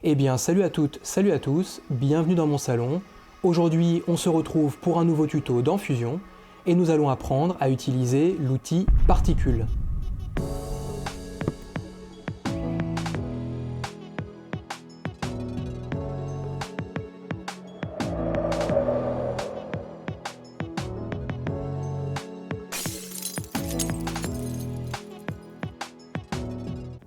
Eh bien salut à toutes, salut à tous, bienvenue dans mon salon. Aujourd'hui on se retrouve pour un nouveau tuto dans Fusion et nous allons apprendre à utiliser l'outil Particules.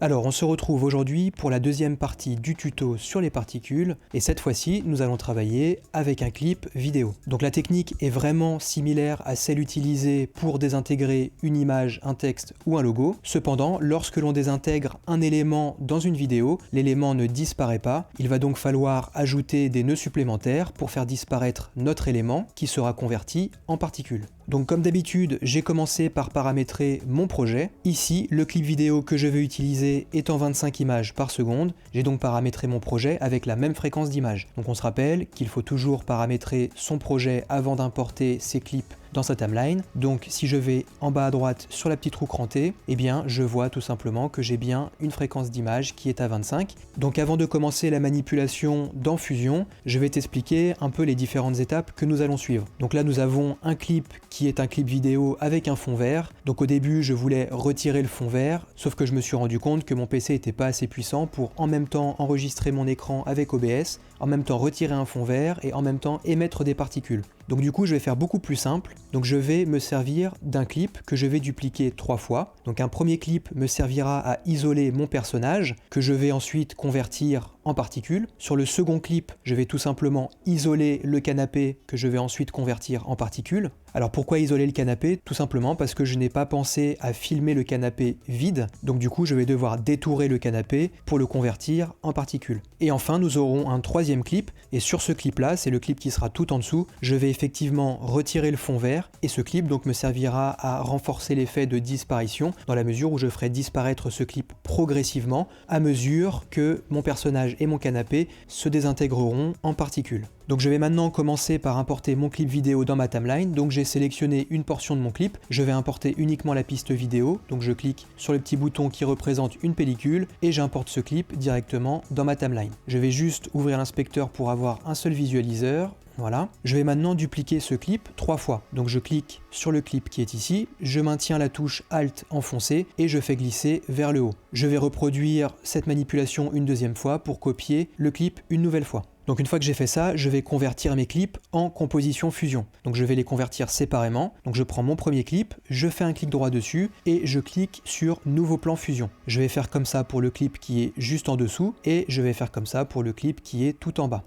Alors on se retrouve aujourd'hui pour la deuxième partie du tuto sur les particules et cette fois-ci nous allons travailler avec un clip vidéo. Donc la technique est vraiment similaire à celle utilisée pour désintégrer une image, un texte ou un logo. Cependant, lorsque l'on désintègre un élément dans une vidéo, l'élément ne disparaît pas. Il va donc falloir ajouter des nœuds supplémentaires pour faire disparaître notre élément qui sera converti en particules. Donc comme d'habitude, j'ai commencé par paramétrer mon projet. Ici, le clip vidéo que je vais utiliser est en 25 images par seconde. J'ai donc paramétré mon projet avec la même fréquence d'image. Donc on se rappelle qu'il faut toujours paramétrer son projet avant d'importer ses clips dans sa timeline. Donc si je vais en bas à droite sur la petite roue crantée, eh bien je vois tout simplement que j'ai bien une fréquence d'image qui est à 25. Donc avant de commencer la manipulation dans Fusion, je vais t'expliquer un peu les différentes étapes que nous allons suivre. Donc là nous avons un clip qui est un clip vidéo avec un fond vert. Donc au début je voulais retirer le fond vert, sauf que je me suis rendu compte que mon PC n'était pas assez puissant pour en même temps enregistrer mon écran avec OBS, en même temps retirer un fond vert et en même temps émettre des particules. Donc du coup je vais faire beaucoup plus simple, donc je vais me servir d'un clip que je vais dupliquer 3 fois. Donc un premier clip me servira à isoler mon personnage, que je vais ensuite convertir en particules. Sur le second clip, je vais tout simplement isoler le canapé que je vais ensuite convertir en particules. Alors pourquoi isoler le canapé? Tout simplement parce que je n'ai pas pensé à filmer le canapé vide, donc du coup je vais devoir détourer le canapé pour le convertir en particules. Et enfin nous aurons un troisième clip, et sur ce clip là, c'est le clip qui sera tout en dessous, je vais effectivement retirer le fond vert, et ce clip donc me servira à renforcer l'effet de disparition, dans la mesure où je ferai disparaître ce clip progressivement, à mesure que mon personnage et mon canapé se désintégreront en particules. Donc je vais maintenant commencer par importer mon clip vidéo dans ma timeline. Donc j'ai sélectionné une portion de mon clip, je vais importer uniquement la piste vidéo, donc je clique sur le petit bouton qui représente une pellicule et j'importe ce clip directement dans ma timeline. Je vais juste ouvrir l'inspecteur pour avoir un seul visualiseur. Voilà. Je vais maintenant dupliquer ce clip 3 fois. Donc je clique sur le clip qui est ici, je maintiens la touche Alt enfoncée et je fais glisser vers le haut. Je vais reproduire cette manipulation une deuxième fois pour copier le clip une nouvelle fois. Donc une fois que j'ai fait ça, je vais convertir mes clips en composition Fusion. Donc je vais les convertir séparément. Donc je prends mon premier clip, je fais un clic droit dessus et je clique sur Nouveau plan Fusion. Je vais faire comme ça pour le clip qui est juste en dessous et je vais faire comme ça pour le clip qui est tout en bas.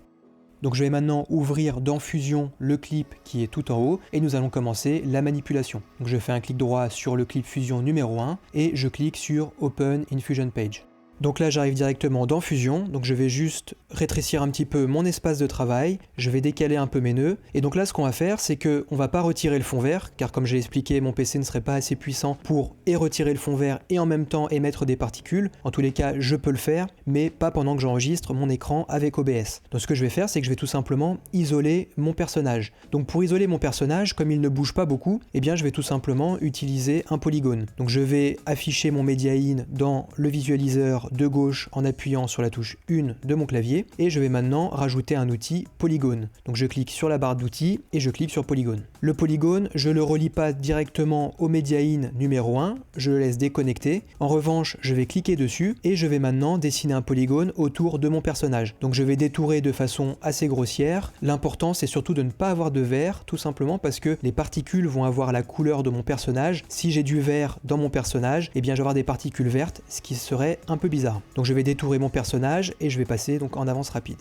Donc je vais maintenant ouvrir dans Fusion le clip qui est tout en haut et nous allons commencer la manipulation. Donc je fais un clic droit sur le clip Fusion numéro 1 et je clique sur Open in Fusion Page. Donc là j'arrive directement dans Fusion, donc je vais juste rétrécir un petit peu mon espace de travail, je vais décaler un peu mes nœuds, et donc là ce qu'on va faire c'est qu'on va pas retirer le fond vert, car comme j'ai expliqué mon PC ne serait pas assez puissant pour retirer le fond vert et en même temps émettre des particules. En tous les cas je peux le faire, mais pas pendant que j'enregistre mon écran avec OBS. Donc ce que je vais faire c'est que je vais tout simplement isoler mon personnage. Donc pour isoler mon personnage, comme il ne bouge pas beaucoup, eh bien je vais tout simplement utiliser un polygone. Donc je vais afficher mon Media In dans le visualiseur de gauche en appuyant sur la touche 1 de mon clavier et je vais maintenant rajouter un outil polygone. Donc je clique sur la barre d'outils et je clique sur polygone. Le polygone, je le relie pas directement au Media In numéro 1, je le laisse déconnecter. En revanche, je vais cliquer dessus et je vais maintenant dessiner un polygone autour de mon personnage. Donc je vais détourer de façon assez grossière. L'important c'est surtout de ne pas avoir de vert, tout simplement parce que les particules vont avoir la couleur de mon personnage. Si j'ai du vert dans mon personnage, eh bien je vais avoir des particules vertes, ce qui serait un peu bizarre. Donc je vais détourer mon personnage et je vais passer donc en avance rapide.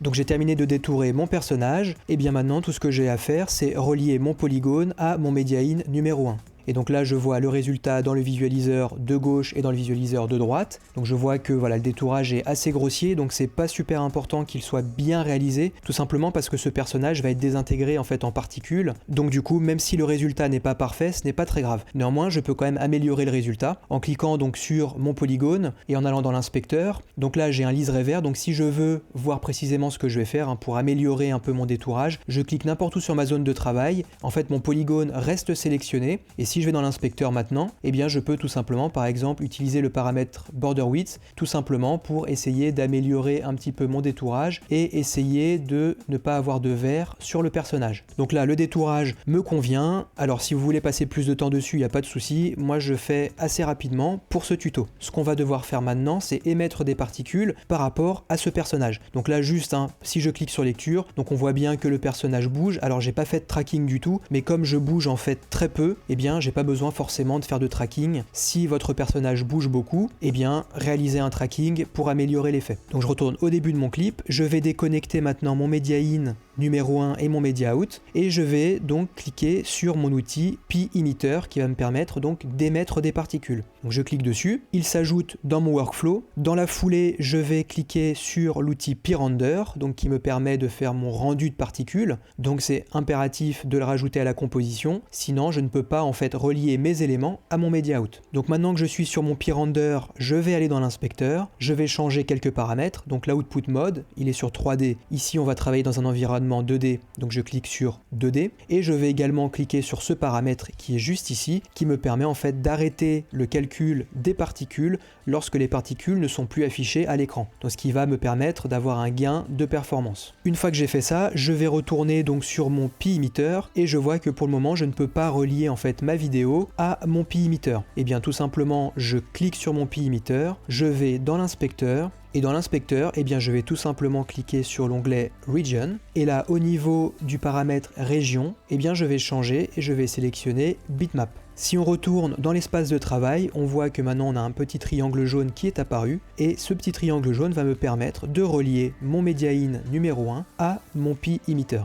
Donc j'ai terminé de détourer mon personnage, et bien maintenant tout ce que j'ai à faire c'est relier mon polygone à mon Media In numéro 1. Et donc là je vois le résultat dans le visualiseur de gauche et dans le visualiseur de droite. Donc je vois que voilà, le détourage est assez grossier, donc c'est pas super important qu'il soit bien réalisé, tout simplement parce que ce personnage va être désintégré en fait en particules. Donc du coup, même si le résultat n'est pas parfait, ce n'est pas très grave. Néanmoins, je peux quand même améliorer le résultat en cliquant donc sur mon polygone et en allant dans l'inspecteur. Donc là j'ai un lise revers, donc si je veux voir précisément ce que je vais faire pour améliorer un peu mon détourage, je clique n'importe où sur ma zone de travail. En fait mon polygone reste sélectionné et si je vais dans l'inspecteur maintenant, eh bien je peux tout simplement par exemple utiliser le paramètre border width tout simplement pour essayer d'améliorer un petit peu mon détourage et essayer de ne pas avoir de vert sur le personnage. Donc là le détourage me convient. Alors si vous voulez passer plus de temps dessus, il n'y a pas de souci, moi je fais assez rapidement pour ce tuto. Ce qu'on va devoir faire maintenant, c'est émettre des particules par rapport à ce personnage. Donc là juste, si je clique sur lecture, donc on voit bien que le personnage bouge. Alors j'ai pas fait de tracking du tout, mais comme je bouge en fait très peu, eh bien j'ai pas besoin forcément de faire de tracking. Si votre personnage bouge beaucoup, eh bien réalisez un tracking pour améliorer l'effet. Donc je retourne au début de mon clip, je vais déconnecter maintenant mon media in numéro 1 et mon media out et je vais donc cliquer sur mon outil P-Emitter qui va me permettre donc d'émettre des particules. Donc je clique dessus, il s'ajoute dans mon workflow. Dans la foulée, je vais cliquer sur l'outil P-Render donc qui me permet de faire mon rendu de particules. Donc c'est impératif de le rajouter à la composition, sinon je ne peux pas en fait relier mes éléments à mon media out. Donc maintenant que je suis sur mon P-Render, je vais aller dans l'inspecteur, je vais changer quelques paramètres. Donc l'output mode, il est sur 3D. Ici on va travailler dans un environnement 2D, donc je clique sur 2D et je vais également cliquer sur ce paramètre qui est juste ici, qui me permet en fait d'arrêter le calcul des particules lorsque les particules ne sont plus affichées à l'écran. Donc ce qui va me permettre d'avoir un gain de performance. Une fois que j'ai fait ça, je vais retourner donc sur mon P-Emitter et je vois que pour le moment je ne peux pas relier en fait ma vidéo à mon P-Emitter. Et bien tout simplement je clique sur mon P-Emitter, je vais dans l'inspecteur. Et dans l'inspecteur, eh bien, je vais tout simplement cliquer sur l'onglet Region. Et là, au niveau du paramètre Région, eh bien, je vais changer et je vais sélectionner Bitmap. Si on retourne dans l'espace de travail, on voit que maintenant on a un petit triangle jaune qui est apparu. Et ce petit triangle jaune va me permettre de relier mon Media In numéro 1 à mon P-Emitter.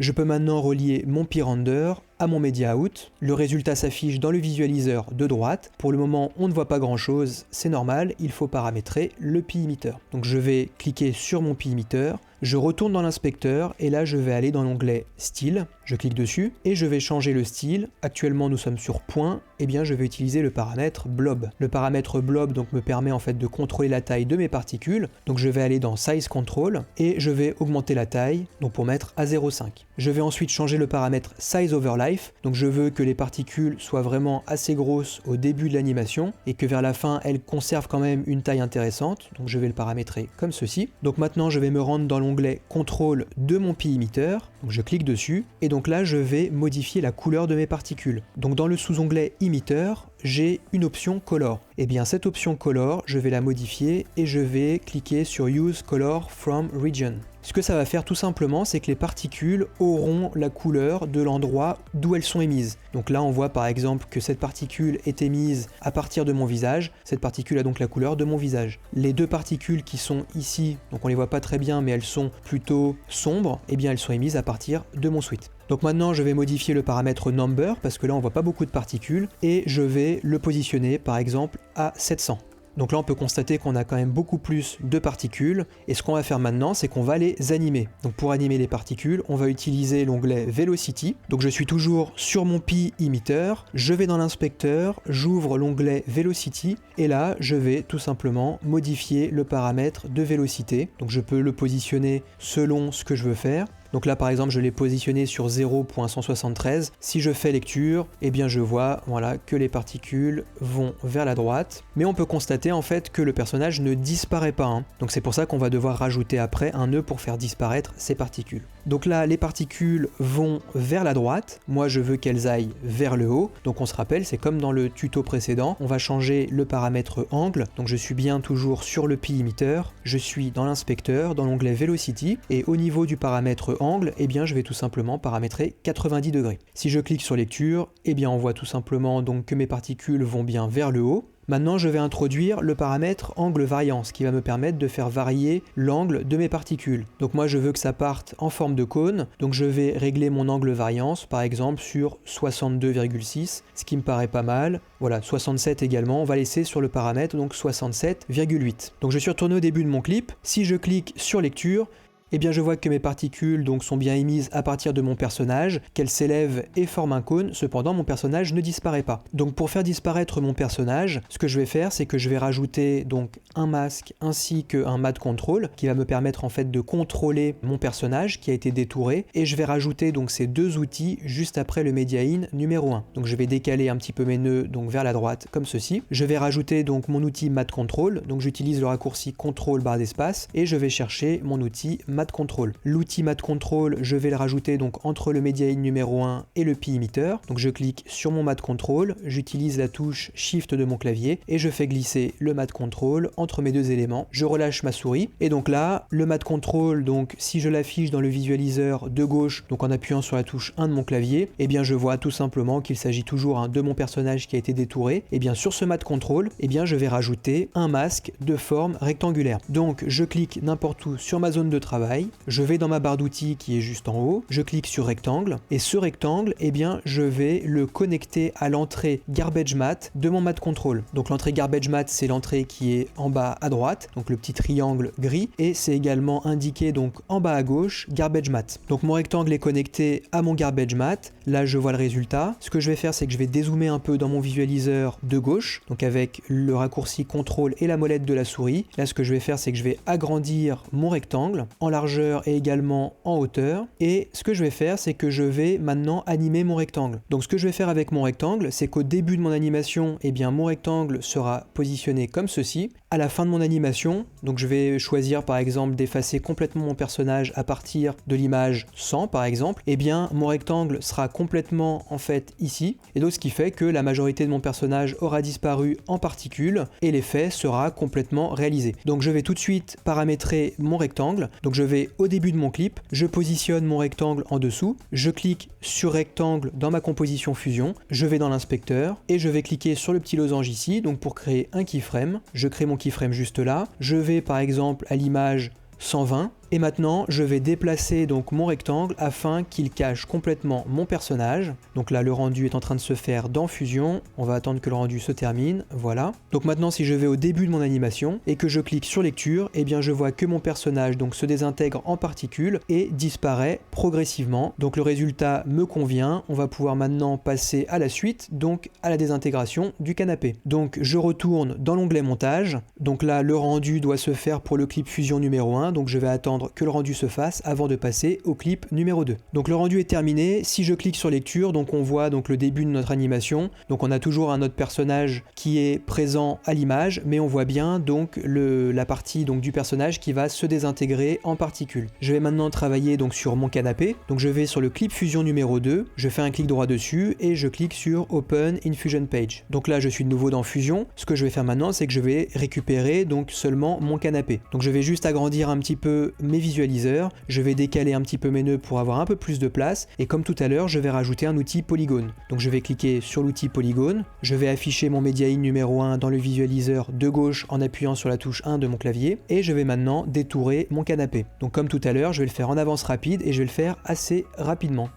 Je peux maintenant relier mon P-Render à mon Media Out. Le résultat s'affiche dans le visualiseur de droite. Pour le moment, on ne voit pas grand chose, c'est normal, il faut paramétrer le P-Emitter. Donc je vais cliquer sur mon P-Emitter, je retourne dans l'inspecteur et là je vais aller dans l'onglet Style, je clique dessus et je vais changer le style. Actuellement nous sommes sur point, et bien je vais utiliser le paramètre Blob. Le paramètre Blob donc me permet en fait de contrôler la taille de mes particules. Donc je vais aller dans Size Control et je vais augmenter la taille donc pour mettre à 0,5. Je vais ensuite changer le paramètre Size Over Life, donc je veux que les particules soient vraiment assez grosses au début de l'animation et que vers la fin elles conservent quand même une taille intéressante, donc je vais le paramétrer comme ceci. Donc maintenant je vais me rendre dans l'onglet Contrôle de mon P-Emitter, donc je clique dessus et donc là je vais modifier la couleur de mes particules. Donc dans le sous-onglet Emitter, j'ai une option Color. Et bien cette option Color, je vais la modifier et je vais cliquer sur Use Color from Region. Ce que ça va faire tout simplement, c'est que les particules auront la couleur de l'endroit d'où elles sont émises. Donc là on voit par exemple que cette particule est émise à partir de mon visage, cette particule a donc la couleur de mon visage. Les deux particules qui sont ici, donc on les voit pas très bien mais elles sont plutôt sombres, et bien elles sont émises à partir de mon switch. Donc maintenant je vais modifier le paramètre Number parce que là on voit pas beaucoup de particules et je vais le positionner par exemple à 700. Donc là on peut constater qu'on a quand même beaucoup plus de particules et ce qu'on va faire maintenant c'est qu'on va les animer. Donc pour animer les particules on va utiliser l'onglet Velocity. Donc je suis toujours sur mon P-Emitter, je vais dans l'inspecteur, j'ouvre l'onglet Velocity et là je vais tout simplement modifier le paramètre de vélocité. Donc je peux le positionner selon ce que je veux faire. Donc là par exemple je l'ai positionné sur 0.173. Si je fais lecture, eh bien je vois voilà, que les particules vont vers la droite. Mais on peut constater en fait que le personnage ne disparaît pas. Donc c'est pour ça qu'on va devoir rajouter après un nœud pour faire disparaître ces particules. Donc là les particules vont vers la droite. Moi je veux qu'elles aillent vers le haut. Donc on se rappelle, c'est comme dans le tuto précédent. On va changer le paramètre angle. Donc je suis bien toujours sur le P-Emitter. Je suis dans l'inspecteur, dans l'onglet Velocity. Et au niveau du paramètre angle, eh bien je vais tout simplement paramétrer 90 degrés. Si je clique sur lecture, eh bien on voit tout simplement donc que mes particules vont bien vers le haut. Maintenant je vais introduire le paramètre angle variance qui va me permettre de faire varier l'angle de mes particules. Donc moi je veux que ça parte en forme de cône, donc je vais régler mon angle variance par exemple sur 62,6, ce qui me paraît pas mal. Voilà, 67 également, on va laisser sur le paramètre donc 67,8. Donc je suis retourné au début de mon clip, si je clique sur lecture, eh bien je vois que mes particules donc sont bien émises à partir de mon personnage, qu'elles s'élèvent et forment un cône, cependant mon personnage ne disparaît pas. Donc pour faire disparaître mon personnage, ce que je vais faire c'est que je vais rajouter donc un masque ainsi qu'un matte control qui va me permettre en fait de contrôler mon personnage qui a été détouré, et je vais rajouter donc ces deux outils juste après le media in numéro 1. Donc je vais décaler un petit peu mes nœuds donc vers la droite comme ceci. Je vais rajouter donc mon outil matte control, donc j'utilise le raccourci contrôle barre d'espace et je vais chercher mon outil matte control. L'outil matte control, je vais le rajouter donc entre le media in numéro 1 et le pi emitter. Donc je clique sur mon matte control, j'utilise la touche shift de mon clavier et je fais glisser le matte control entre mes deux éléments. Je relâche ma souris et donc là, le matte control, donc si je l'affiche dans le visualiseur de gauche, donc en appuyant sur la touche 1 de mon clavier, eh bien je vois tout simplement qu'il s'agit toujours de mon personnage qui a été détouré. Et bien sur ce matte control, eh bien je vais rajouter un masque de forme rectangulaire. Donc je clique n'importe où sur ma zone de travail, je vais dans ma barre d'outils qui est juste en haut, je clique sur rectangle et ce rectangle, eh bien je vais le connecter à l'entrée garbage matte de mon matte control. Donc l'entrée garbage matte, c'est l'entrée qui est en bas à droite, donc le petit triangle gris, et c'est également indiqué donc en bas à gauche garbage matte. Donc mon rectangle est connecté à mon garbage matte, là je vois le résultat. Ce que je vais faire, c'est que je vais dézoomer un peu dans mon visualiseur de gauche, donc avec le raccourci contrôle et la molette de la souris. Là ce que je vais faire, c'est que je vais agrandir mon rectangle en largeur et également en hauteur, et ce que je vais faire c'est que je vais maintenant animer mon rectangle. Donc ce que je vais faire avec mon rectangle, c'est qu'au début de mon animation, eh bien mon rectangle sera positionné comme ceci. À la fin de mon animation, donc je vais choisir par exemple d'effacer complètement mon personnage à partir de l'image 100 par exemple, eh bien mon rectangle sera complètement en fait ici, et donc ce qui fait que la majorité de mon personnage aura disparu en particules et l'effet sera complètement réalisé. Donc je vais tout de suite paramétrer mon rectangle. Donc je vais au début de mon clip, je positionne mon rectangle en dessous, je clique sur rectangle dans ma composition fusion, je vais dans l'inspecteur et je vais cliquer sur le petit losange ici donc pour créer un keyframe. Je crée mon keyframe juste là, je vais par exemple à l'image 120 et maintenant je vais déplacer donc mon rectangle afin qu'il cache complètement mon personnage. Donc là le rendu est en train de se faire dans Fusion, on va attendre que le rendu se termine, voilà. Donc maintenant si je vais au début de mon animation et que je clique sur lecture, eh bien je vois que mon personnage donc se désintègre en particules et disparaît progressivement. Donc le résultat me convient, on va pouvoir maintenant passer à la suite, donc à la désintégration du canapé. Donc je retourne dans l'onglet montage, donc là le rendu doit se faire pour le clip Fusion numéro 1, donc je vais attendre que le rendu se fasse avant de passer au clip numéro 2. Donc le rendu est terminé, si je clique sur lecture, donc on voit donc le début de notre animation, donc on a toujours un autre personnage qui est présent à l'image, mais on voit bien donc la partie donc du personnage qui va se désintégrer en particules. Je vais maintenant travailler donc sur mon canapé, donc je vais sur le clip Fusion numéro 2, je fais un clic droit dessus et je clique sur Open in Fusion Page. Donc là je suis de nouveau dans Fusion, ce que je vais faire maintenant c'est que je vais récupérer donc seulement mon canapé. Donc je vais juste agrandir un petit peu mes visualiseurs, je vais décaler un petit peu mes nœuds pour avoir un peu plus de place, et comme tout à l'heure je vais rajouter un outil polygone. Donc je vais cliquer sur l'outil polygone, je vais afficher mon media in numéro 1 dans le visualiseur de gauche en appuyant sur la touche 1 de mon clavier, et je vais maintenant détourer mon canapé. Donc comme tout à l'heure, je vais le faire en avance rapide et je vais le faire assez rapidement.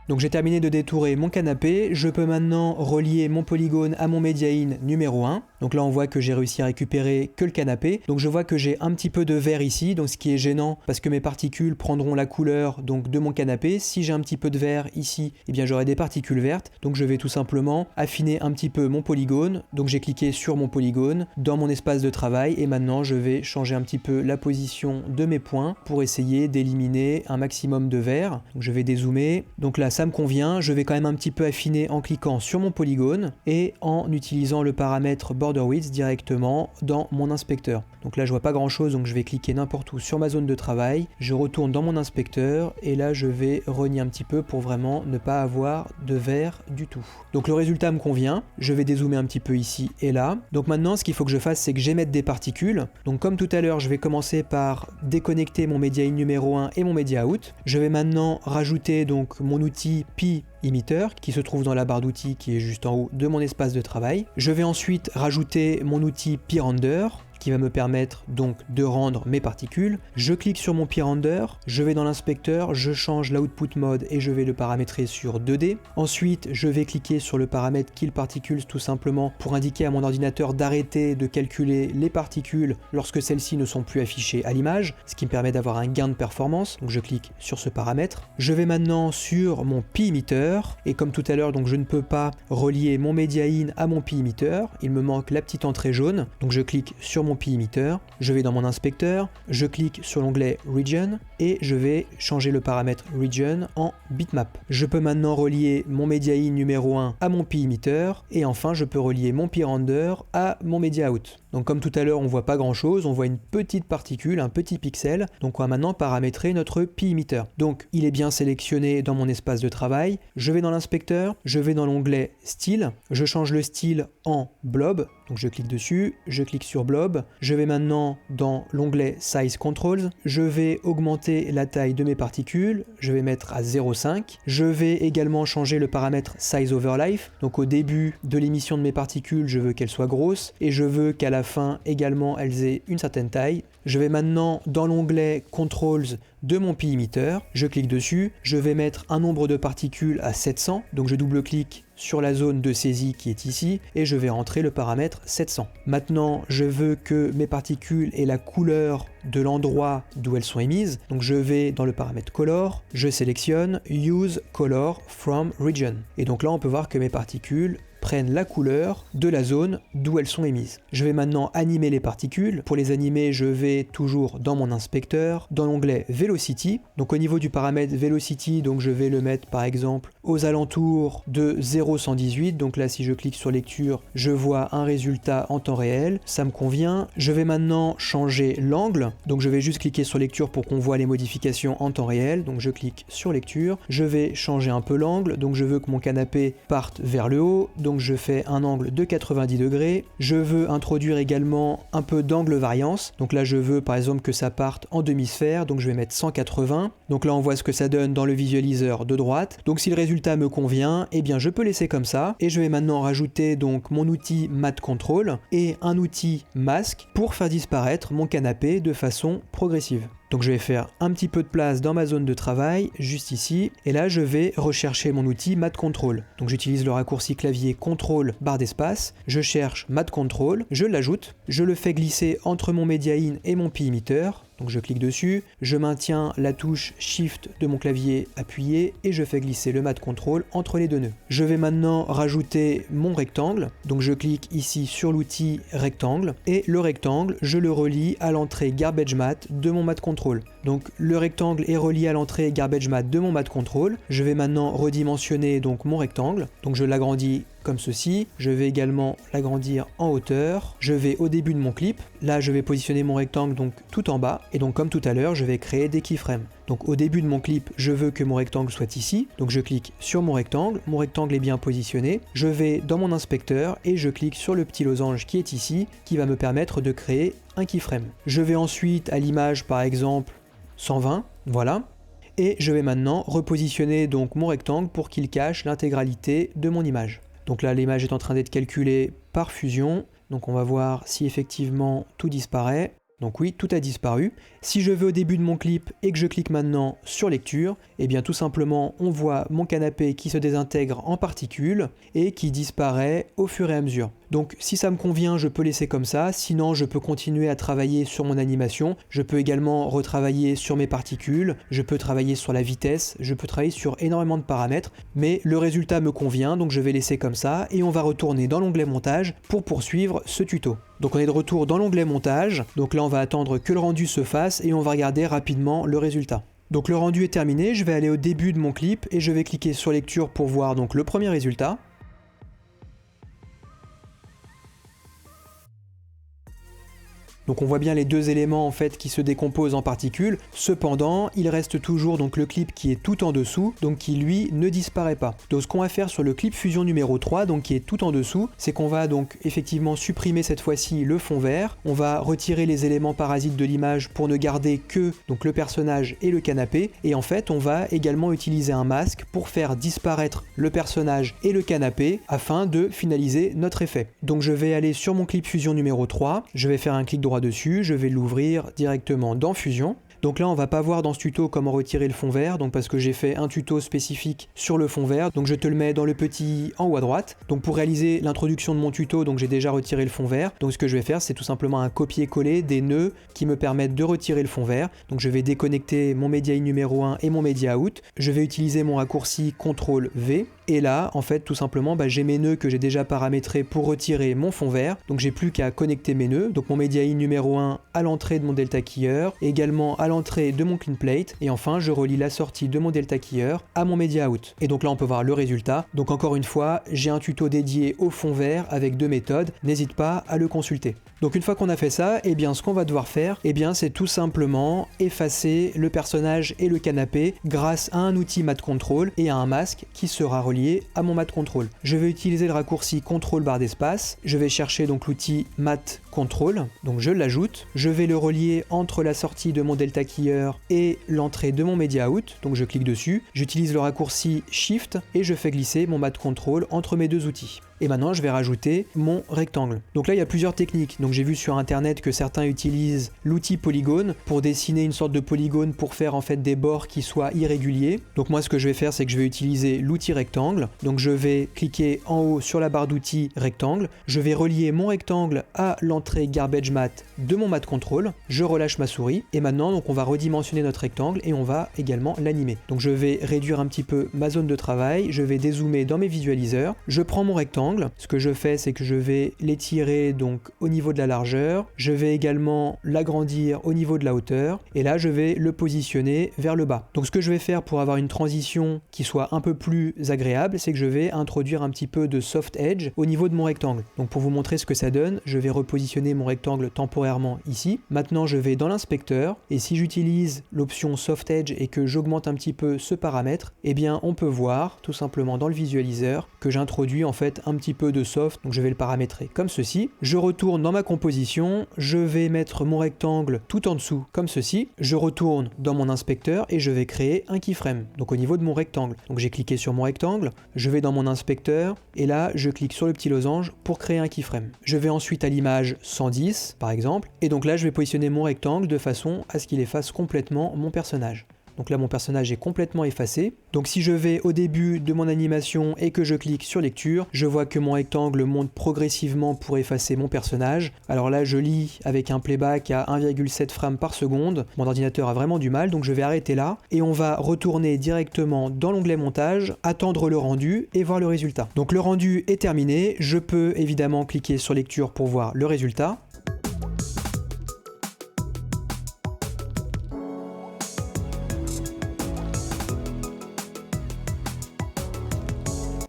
Donc j'ai terminé de détourer mon canapé, je peux maintenant relier mon polygone à mon media in numéro 1. Donc là on voit que j'ai réussi à récupérer que le canapé. Donc je vois que j'ai un petit peu de vert ici, donc ce qui est gênant parce que mes particules prendront la couleur donc de mon canapé. Si j'ai un petit peu de vert ici, eh bien j'aurai des particules vertes. Donc je vais tout simplement affiner un petit peu mon polygone. Donc j'ai cliqué sur mon polygone dans mon espace de travail et maintenant je vais changer un petit peu la position de mes points pour essayer d'éliminer un maximum de vert. Donc je vais dézoomer. Donc là ça me convient, je vais quand même un petit peu affiner en cliquant sur mon polygone et en utilisant le paramètre border width directement dans mon inspecteur. Donc là je vois pas grand chose, donc je vais cliquer n'importe où sur ma zone de travail, je retourne dans mon inspecteur et là je vais rogner un petit peu pour vraiment ne pas avoir de vert du tout. Donc le résultat me convient, je vais dézoomer un petit peu ici et là. Donc maintenant ce qu'il faut que je fasse c'est que j'émette des particules. Donc comme tout à l'heure je vais commencer par déconnecter mon media in numéro 1 et mon media out. Je vais maintenant rajouter donc mon outil outil Pi Emitter qui se trouve dans la barre d'outils qui est juste en haut de mon espace de travail. Je vais ensuite rajouter mon outil Pi Render qui va me permettre donc de rendre mes particules. Je clique sur mon Pi Render, je vais dans l'inspecteur, je change l'output mode et je vais le paramétrer sur 2D. Ensuite, je vais cliquer sur le paramètre Kill Particles tout simplement pour indiquer à mon ordinateur d'arrêter de calculer les particules lorsque celles-ci ne sont plus affichées à l'image, ce qui me permet d'avoir un gain de performance. Donc je clique sur ce paramètre. Je vais maintenant sur mon Pi Emitter et comme tout à l'heure, donc je ne peux pas relier mon Media In à mon Pi Emitter. Il me manque la petite entrée jaune. Donc je clique sur mon Pi Emitter, je vais dans mon inspecteur, je clique sur l'onglet Region et je vais changer le paramètre Region en Bitmap. Je peux maintenant relier mon Media In numéro 1 à mon Pi Emitter et enfin je peux relier mon Pi Render à mon Media Out. Donc comme tout à l'heure on voit pas grand chose, on voit une petite particule, un petit pixel, donc on va maintenant paramétrer notre Pi Emitter. Donc il est bien sélectionné dans mon espace de travail, je vais dans l'inspecteur, je vais dans l'onglet Style, je change le style en Blob, donc je clique dessus, je clique sur Blob, je vais maintenant dans l'onglet Size Controls, je vais augmenter la taille de mes particules, je vais mettre à 0,5, je vais également changer le paramètre Size Over Life, donc au début de l'émission de mes particules je veux qu'elles soient grosses et je veux qu'à la fin également elles aient une certaine taille. Je vais maintenant dans l'onglet Controls de mon Pi Emitter, je clique dessus, je vais mettre un nombre de particules à 700, donc je double-clique sur la zone de saisie qui est ici et je vais rentrer le paramètre 700. Maintenant, je veux que mes particules aient la couleur de l'endroit d'où elles sont émises, donc je vais dans le paramètre Color, je sélectionne Use Color from Region. Et donc là, on peut voir que mes particules prennent la couleur de la zone d'où elles sont émises. Je vais maintenant animer les particules. Pour les animer, je vais toujours dans mon inspecteur, dans l'onglet Velocity. Donc au niveau du paramètre Velocity, donc je vais le mettre par exemple aux alentours de 0,118. Donc là, si je clique sur lecture, je vois un résultat en temps réel. Ça me convient. Je vais maintenant changer l'angle. Donc je vais juste cliquer sur lecture pour qu'on voit les modifications en temps réel. Donc je clique sur lecture. Je vais changer un peu l'angle. Donc je veux que mon canapé parte vers le haut. Donc je fais un angle de 90 degrés. Je veux introduire également un peu d'angle variance. Donc là je veux par exemple que ça parte en demi-sphère. Donc je vais mettre 180. Donc là on voit ce que ça donne dans le visualiseur de droite. Donc si le résultat me convient, eh bien je peux laisser comme ça. Et je vais maintenant rajouter donc mon outil Matte Control et un outil Mask pour faire disparaître mon canapé de façon progressive. Donc je vais faire un petit peu de place dans ma zone de travail, juste ici, et là je vais rechercher mon outil Matte Control. Donc j'utilise le raccourci clavier CTRL barre d'espace, je cherche Matte Control, je l'ajoute, je le fais glisser entre mon Media In et mon Pi Emitter. Donc je clique dessus, je maintiens la touche Shift de mon clavier appuyé et je fais glisser le Matte Control entre les deux nœuds. Je vais maintenant rajouter mon rectangle, donc je clique ici sur l'outil rectangle et le rectangle, je le relie à l'entrée Garbage Matte de mon Matte Control. Donc le rectangle est relié à l'entrée Garbage Matte de mon Matte Control. Je vais maintenant redimensionner donc mon rectangle, donc je l'agrandis comme ceci, je vais également l'agrandir en hauteur, je vais au début de mon clip, là je vais positionner mon rectangle donc tout en bas, et donc comme tout à l'heure je vais créer des keyframes. Donc au début de mon clip, je veux que mon rectangle soit ici, donc je clique sur mon rectangle est bien positionné, je vais dans mon inspecteur et je clique sur le petit losange qui est ici, qui va me permettre de créer un keyframe. Je vais ensuite à l'image par exemple 120, voilà. Et je vais maintenant repositionner donc mon rectangle pour qu'il cache l'intégralité de mon image. Donc là, l'image est en train d'être calculée par fusion. Donc on va voir si effectivement tout disparaît. Donc oui, tout a disparu. Si je vais au début de mon clip et que je clique maintenant sur lecture, eh bien tout simplement on voit mon canapé qui se désintègre en particules et qui disparaît au fur et à mesure. Donc si ça me convient, je peux laisser comme ça, sinon je peux continuer à travailler sur mon animation, je peux également retravailler sur mes particules, je peux travailler sur la vitesse, je peux travailler sur énormément de paramètres, mais le résultat me convient, donc je vais laisser comme ça et on va retourner dans l'onglet montage pour poursuivre ce tuto. Donc on est de retour dans l'onglet montage, donc là on va attendre que le rendu se fasse et on va regarder rapidement le résultat. Donc le rendu est terminé, je vais aller au début de mon clip et je vais cliquer sur lecture pour voir donc le premier résultat. Donc on voit bien les deux éléments en fait qui se décomposent en particules. Cependant, il reste toujours donc le clip qui est tout en dessous, donc qui lui ne disparaît pas. Donc ce qu'on va faire sur le clip fusion numéro 3, donc qui est tout en dessous, c'est qu'on va donc effectivement supprimer cette fois-ci le fond vert. On va retirer les éléments parasites de l'image pour ne garder que donc le personnage et le canapé. Et en fait, on va également utiliser un masque pour faire disparaître le personnage et le canapé afin de finaliser notre effet. Donc je vais aller sur mon clip fusion numéro 3, je vais faire un clic droit dessus, je vais l'ouvrir directement dans Fusion. Donc là on va pas voir dans ce tuto comment retirer le fond vert, donc parce que j'ai fait un tuto spécifique sur le fond vert, donc je te le mets dans le petit en haut à droite. Donc pour réaliser l'introduction de mon tuto, donc j'ai déjà retiré le fond vert, donc ce que je vais faire c'est tout simplement un copier-coller des nœuds qui me permettent de retirer le fond vert. Donc je vais déconnecter mon media in numéro 1 et mon media out, je vais utiliser mon raccourci CTRL V, et là en fait tout simplement j'ai mes nœuds que j'ai déjà paramétrés pour retirer mon fond vert, donc j'ai plus qu'à connecter mes nœuds, donc mon media in numéro 1 à l'entrée de mon delta keyer, également à l'entrée de mon clean plate, et enfin je relie la sortie de mon delta keyer à mon media out. Et donc là on peut voir le résultat. Donc encore une fois, j'ai un tuto dédié au fond vert avec deux méthodes, n'hésite pas à le consulter. Donc une fois qu'on a fait ça, eh bien ce qu'on va devoir faire, eh bien c'est tout simplement effacer le personnage et le canapé grâce à un outil Matte Control et à un masque qui sera relié à mon Matte Control. Je vais utiliser le raccourci CTRL barre d'espace, je vais chercher donc l'outil Matte Control, donc je l'ajoute, je vais le relier entre la sortie de mon delta keyer et l'entrée de mon media out, donc je clique dessus, j'utilise le raccourci Shift et je fais glisser mon Matte Control entre mes deux outils. Et maintenant je vais rajouter mon rectangle. Donc là il y a plusieurs techniques. Donc j'ai vu sur internet que certains utilisent l'outil polygone pour dessiner une sorte de polygone pour faire en fait des bords qui soient irréguliers. Donc moi ce que je vais faire c'est que je vais utiliser l'outil rectangle. Donc je vais cliquer en haut sur la barre d'outils rectangle. Je vais relier mon rectangle à l'entrée garbage matte de mon Matte Control. Je relâche ma souris et maintenant donc on va redimensionner notre rectangle et on va également l'animer. Donc je vais réduire un petit peu ma zone de travail. Je vais dézoomer dans mes visualiseurs. Je prends mon rectangle. Ce que je fais, c'est que je vais l'étirer donc au niveau de la largeur. Je vais également l'agrandir au niveau de la hauteur. Et là, je vais le positionner vers le bas. Donc ce que je vais faire pour avoir une transition qui soit un peu plus agréable, c'est que je vais introduire un petit peu de soft edge au niveau de mon rectangle. Donc pour vous montrer ce que ça donne, je vais repositionner mon rectangle temporairement ici. Maintenant, je vais dans l'inspecteur. Et si j'utilise l'option soft edge et que j'augmente un petit peu ce paramètre, eh bien on peut voir tout simplement dans le visualiseur que j'introduis en fait un petit peu de soft, donc je vais le paramétrer comme ceci. Je retourne dans ma composition, je vais mettre mon rectangle tout en dessous comme ceci, je retourne dans mon inspecteur et je vais créer un keyframe, donc au niveau de mon rectangle. Donc j'ai cliqué sur mon rectangle, je vais dans mon inspecteur et là je clique sur le petit losange pour créer un keyframe. Je vais ensuite à l'image 110 par exemple, et donc là je vais positionner mon rectangle de façon à ce qu'il efface complètement mon personnage. Donc là mon personnage est complètement effacé. Donc si je vais au début de mon animation et que je clique sur lecture, je vois que mon rectangle monte progressivement pour effacer mon personnage. Alors là je lis avec un playback à 1,7 frames par seconde. Mon ordinateur a vraiment du mal, donc je vais arrêter là. Et on va retourner directement dans l'onglet montage, attendre le rendu et voir le résultat. Donc le rendu est terminé. Je peux évidemment cliquer sur lecture pour voir le résultat.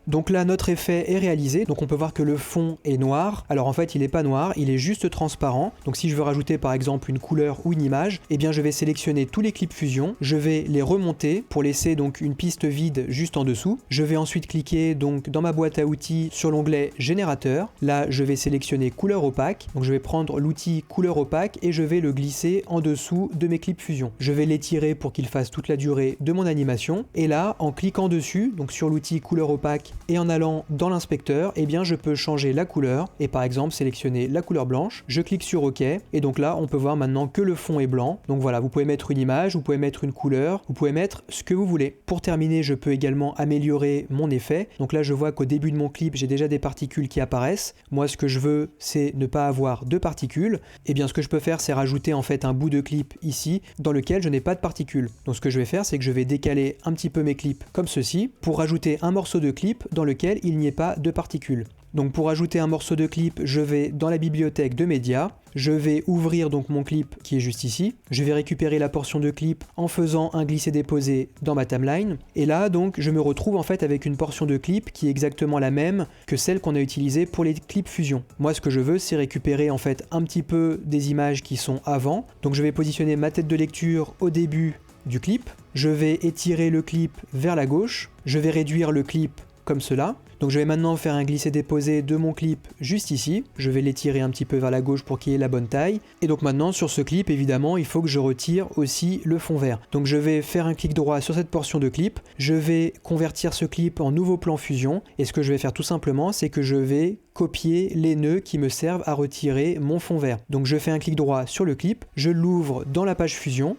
Donc là notre effet est réalisé, donc on peut voir que le fond est noir. Alors en fait il n'est pas noir, il est juste transparent. Donc si je veux rajouter par exemple une couleur ou une image, eh bien je vais sélectionner tous les clips fusion, je vais les remonter pour laisser donc une piste vide juste en dessous. Je vais ensuite cliquer donc dans ma boîte à outils sur l'onglet générateur. Là je vais sélectionner couleur opaque, donc je vais prendre l'outil couleur opaque et je vais le glisser en dessous de mes clips fusion. Je vais l'étirer pour qu'il fasse toute la durée de mon animation et là en cliquant dessus, donc sur l'outil couleur opaque et en allant dans l'inspecteur, eh bien je peux changer la couleur et par exemple sélectionner la couleur blanche. Je clique sur OK et donc là on peut voir maintenant que le fond est blanc. Donc voilà, vous pouvez mettre une image, vous pouvez mettre une couleur, vous pouvez mettre ce que vous voulez. Pour terminer, je peux également améliorer mon effet. Donc là je vois qu'au début de mon clip, j'ai déjà des particules qui apparaissent. Moi ce que je veux, c'est ne pas avoir de particules. Et bien ce que je peux faire, c'est rajouter en fait un bout de clip ici dans lequel je n'ai pas de particules. Donc ce que je vais faire, c'est que je vais décaler un petit peu mes clips comme ceci pour rajouter un morceau de clip dans lequel il n'y ait pas de particules. Donc pour ajouter un morceau de clip, je vais dans la bibliothèque de médias, je vais ouvrir donc mon clip qui est juste ici, je vais récupérer la portion de clip en faisant un glisser-déposer dans ma timeline, et là donc je me retrouve en fait avec une portion de clip qui est exactement la même que celle qu'on a utilisée pour les clips Fusion. Moi ce que je veux c'est récupérer en fait un petit peu des images qui sont avant, donc je vais positionner ma tête de lecture au début du clip, je vais étirer le clip vers la gauche, je vais réduire le clip comme cela. Donc je vais maintenant faire un glisser-déposer de mon clip juste ici, je vais l'étirer un petit peu vers la gauche pour qu'il ait la bonne taille, et donc maintenant sur ce clip évidemment il faut que je retire aussi le fond vert. Donc je vais faire un clic droit sur cette portion de clip, je vais convertir ce clip en nouveau plan Fusion, et ce que je vais faire tout simplement c'est que je vais copier les nœuds qui me servent à retirer mon fond vert. Donc je fais un clic droit sur le clip, je l'ouvre dans la page Fusion,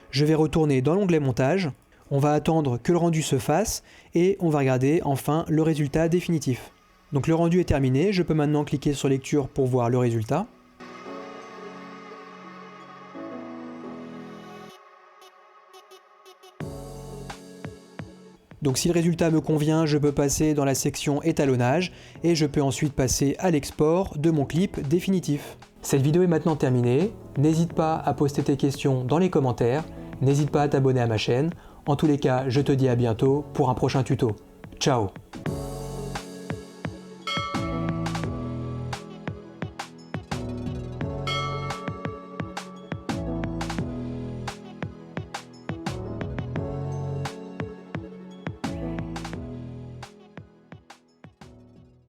je vais retourner dans l'onglet montage, on va attendre que le rendu se fasse et on va regarder enfin le résultat définitif. Donc le rendu est terminé, je peux maintenant cliquer sur lecture pour voir le résultat. Donc si le résultat me convient, je peux passer dans la section étalonnage et je peux ensuite passer à l'export de mon clip définitif. Cette vidéo est maintenant terminée, n'hésite pas à poster tes questions dans les commentaires, n'hésite pas à t'abonner à ma chaîne. En tous les cas, je te dis à bientôt pour un prochain tuto. Ciao!